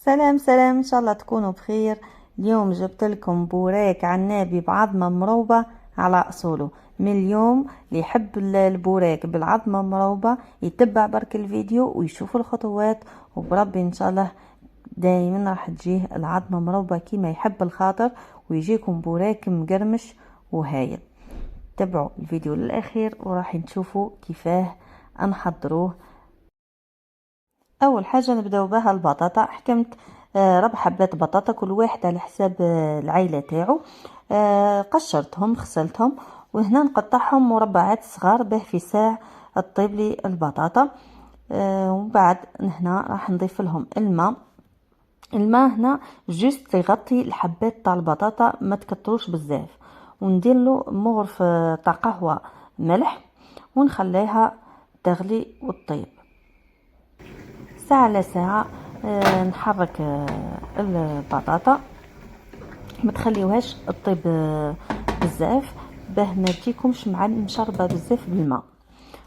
سلام سلام، ان شاء الله تكونوا بخير. اليوم جبت لكم بوراك عنابي بعظمه مروبه على اصوله. من اليوم اللي يحب البوراك بالعظمه مروبه يتبع برك الفيديو ويشوف الخطوات، وبربي ان شاء الله دايما راح تجيه العظمه مروبه كيما يحب الخاطر، ويجيكم بوراك مقرمش وهايل. تابعوا الفيديو للاخير وراح نشوفوا كيفاه نحضروه. اول حاجه نبداو بها البطاطا. حكمت ربع حبات بطاطا، كل واحد على حساب العائله تاعو. قشرتهم غسلتهم، وهنا نقطعهم مربعات صغار به في ساع الطيب لي البطاطا. ومن بعد هنا راح نضيف لهم الماء هنا جوست يغطي الحبات تاع البطاطا، ما تكتروش بزاف. وندير له مغرف تاع قهوه ملح، ونخليها تغلي وتطيب ساعة على ساعة. نحرك البطاطا، ما تخليوهاش تطيب بزاف باه ما تجيكمش مشربة بزاف بالماء.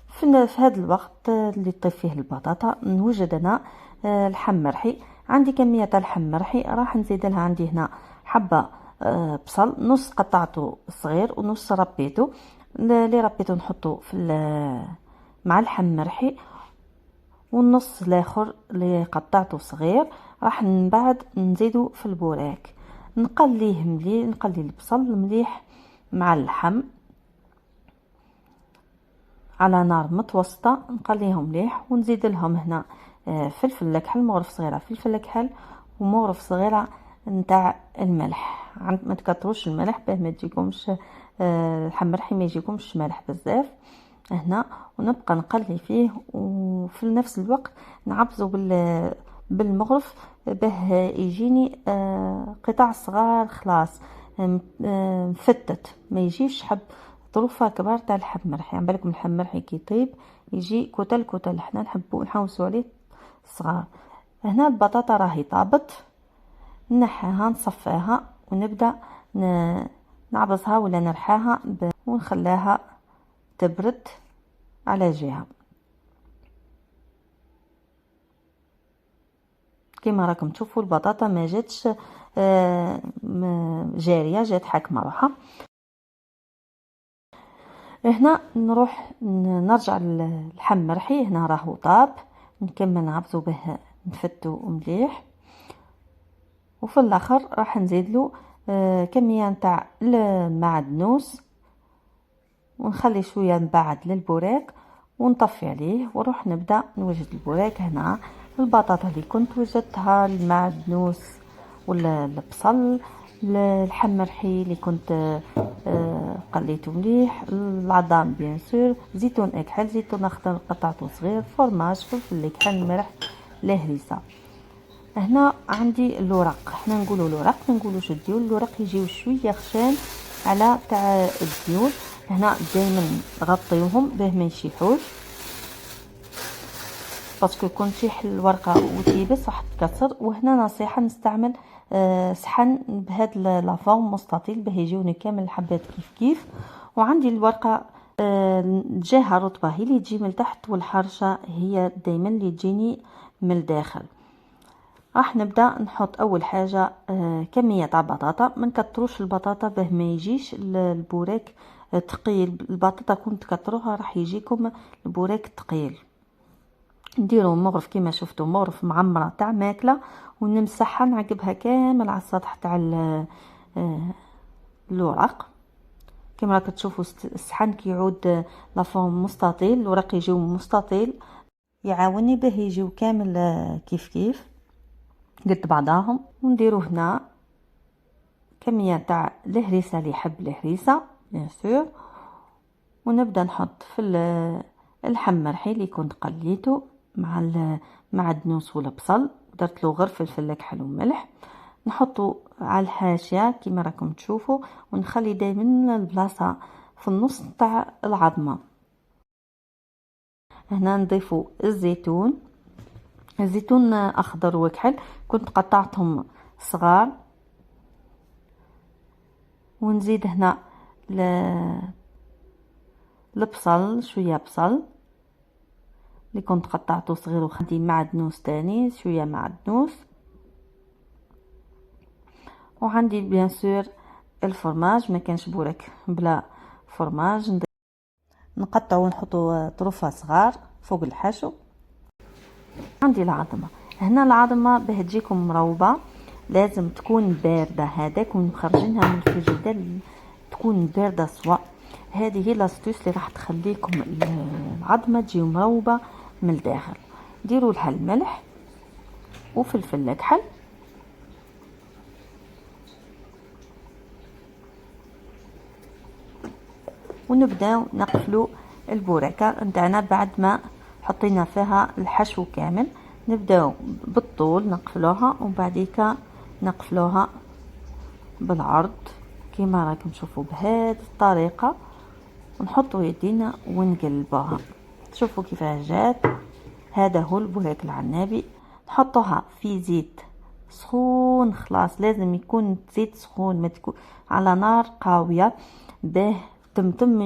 في هذا الوقت اللي طيب فيه البطاطا نوجد انا اللحم مرحي. عندي كمية تاع اللحم مرحي، راح نزيد لها عندي هنا حبة بصل، نص قطعته صغير ونص ربيته. اللي ربيته نحطه مع اللحم مرحي، والنص الاخر اللي قطعته صغير راح من بعد نزيدو في البوراك. نقليه مليح، نقلي البصل مليح مع اللحم على نار متوسطه، نقليهم مليح ونزيد لهم هنا فلفل الكحل، مغرف صغيره فلفل الكحل ومغرف صغيره نتاع الملح. ما تكتروش الملح باه ما تجيكمش اللحم مرحي ما يجيكمش مالح بزاف هنا. ونبقى نقلي فيه، وفي نفس الوقت نعبزو بالمغرف باه يجيني قطع صغار خلاص مفتت، ما يجيش حب ظروفها كبار تاع اللحم مرحي. يعني بالكم اللحم مرحي كي يطيب يجي كتل كتل، حنا نحبو نحوسو عليه صغار. هنا البطاطا راهي طابت، نحيها نصفيها ونبدا نعبزها ولا نرحاها ونخليها تبرد على جهه. كما راكم تشوفوا البطاطا ما جاتش جاريه، جات حاكمه روحها. هنا نروح نرجع اللحم مرحي، هنا راهو طاب، نكمل نعبزو به نفتو مليح. وفي الاخر راح نزيد له كميه نتاع المعدنوس، ونخلي شويه من بعد للبوراك ونطفي عليه، ونروح نبدا نوجد البوراك. هنا البطاطا اللي كنت وجدتها، المعدنوس ولا البصل، اللحم مرحي اللي كنت قليته مليح، العظام بيان سور، زيتون اكحل، زيتون اخضر قطعته صغير، فرماج، فلفل اكحل، ملح، لهريسه. هنا عندي الورق، حنا نقولوا الورق، ما نقولوش الديول. الورق يجيو شويه خشان على تاع الديول. هنا دائما غطيوهم باه ما يشيحوش، باسكو كون تشيح الورقه وتيبس راح تكسر. وهنا نصيحه نستعمل صحن بهاد لافورم مستطيل باه يجوني كامل الحبات كيف كيف. وعندي الورقه الجهه رطبه هي اللي تجي من تحت، والحرشه هي دائما اللي تجيني من الداخل. راح نبدا نحط اول حاجه كميه تاع بطاطا. ما نكتروش البطاطا باه ما يجيش البوراك ثقيل. البطاطا كون تكتروها راح يجيكم البوراك ثقيل. نديرو مغرف كيما شفتوا، مغرف معمره تاع ماكله، ونمسحها نعقبها كامل على السطح تاع الورق. كما راك تشوفوا الصحن كي يعود لافورم مستطيل، الورق يجيو مستطيل، يعاوني باه يجيو كامل كيف كيف قد بعضاهم. ونديرو هنا كميه تاع الهريسه اللي يحب الهريسه بيان سور. ونبدا نحط في اللحم مرحي اللي كنت قليته مع المعدنوس والبصل، درت له غير فلفل اكحل وملح. نحطه على الحاشيه كما راكم تشوفوا، ونخلي دائما البلاصه في النص تاع العظمه. هنا نضيفوا الزيتون اخضر وكحل، كنت قطعتهم صغار. ونزيد هنا البصل، شويه بصل اللي كنت قطعته صغير، وخدي معدنوس تاني شويه معدنوس. وعندي بيان سور الفرماج، ما كانش بوراك بلا فرماج. نقطعو ونحطو طرفة صغار فوق الحشو. عندي العظمة هنا، العظمة باه تجيكم مروبة لازم تكون باردة، هذاك ونخرجينها من الفريجيدير تكون باردة سوا. هذه هي لاستوس اللي راح تخليكم العظمة تجي مروبة من الداخل. ديروا لها الملح وفلفل اكحل، ونبداو نقفلو البوراكه نتاعنا بعد ما حطينا فيها الحشو كامل. نبداو بالطول نقفلوها وبعديك نقفلوها بالعرض كما راكم تشوفوا بهذه الطريقه، ونحطوا يدينا ونقلبوها. شوفوا كيفاش جات. هذا هو البوراك العنابي. نحطوها في زيت سخون، خلاص لازم يكون زيت سخون، ما تكون على نار قويه باه تمتم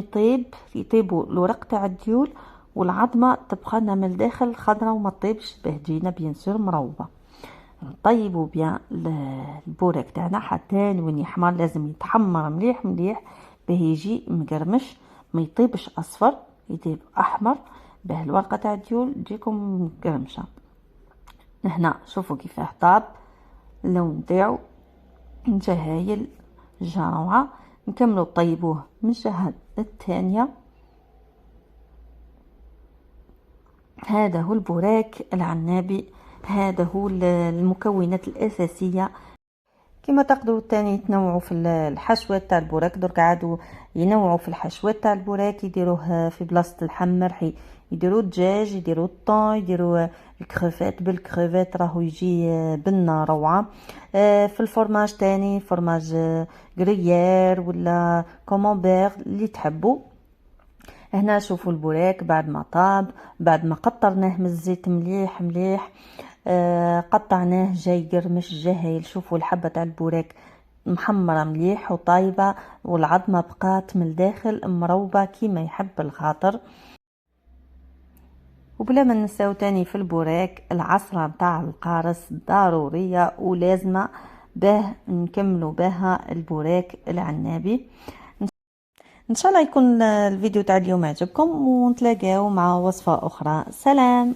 يطيبوا الورق تاع الديول والعظمه تبقى لنا من الداخل خضراء وما طيبش باه تجينا بيان سور مروبه. نطيبوا بيان البوراك تاعنا حتى وين يحمر، لازم يتحمر مليح مليح باه يجي مقرمش، ما يطيبش اصفر، يطيب احمر باه الورقه تاع الديول تجيكم مقرمشه. هنا شوفوا كيفاه طاب، اللون تاعو جا هايل، جا روعه. نكملوا طيبوه من الجهه الثانيه. هذا هو البوراك العنابي، هذا هو المكونات الاساسيه. كما تقدروا تاني تنوعوا في الحشوات تاع البوراك، درك عادوا ينوعوا في الحشوات تاع البوراك، يديروه في بلاصه الحمر يديروا الدجاج، يديروا الطون، يديروا الكريفات بالكريفات راهو يجي بنه روعه. في الفرماج تاني فرماج غريير ولا كومونبير اللي تحبوا. هنا شوفوا البوراك بعد ما طاب، بعد ما قطرناه من الزيت مليح مليح، قطعناه جاي قرمش جا هايل. شوفوا الحبه تاع البوراك محمره مليح وطايبه، والعظمه بقات من الداخل مروبه كيما يحب الخاطر. وبلا ما ننساو تاني في البوراك العصره نتاع القارص ضروريه ولازمه باه نكملوا بها البوراك العنابي. ان شاء الله يكون الفيديو تاع اليوم عجبكم، ونتلاقاو مع وصفه اخرى. سلام.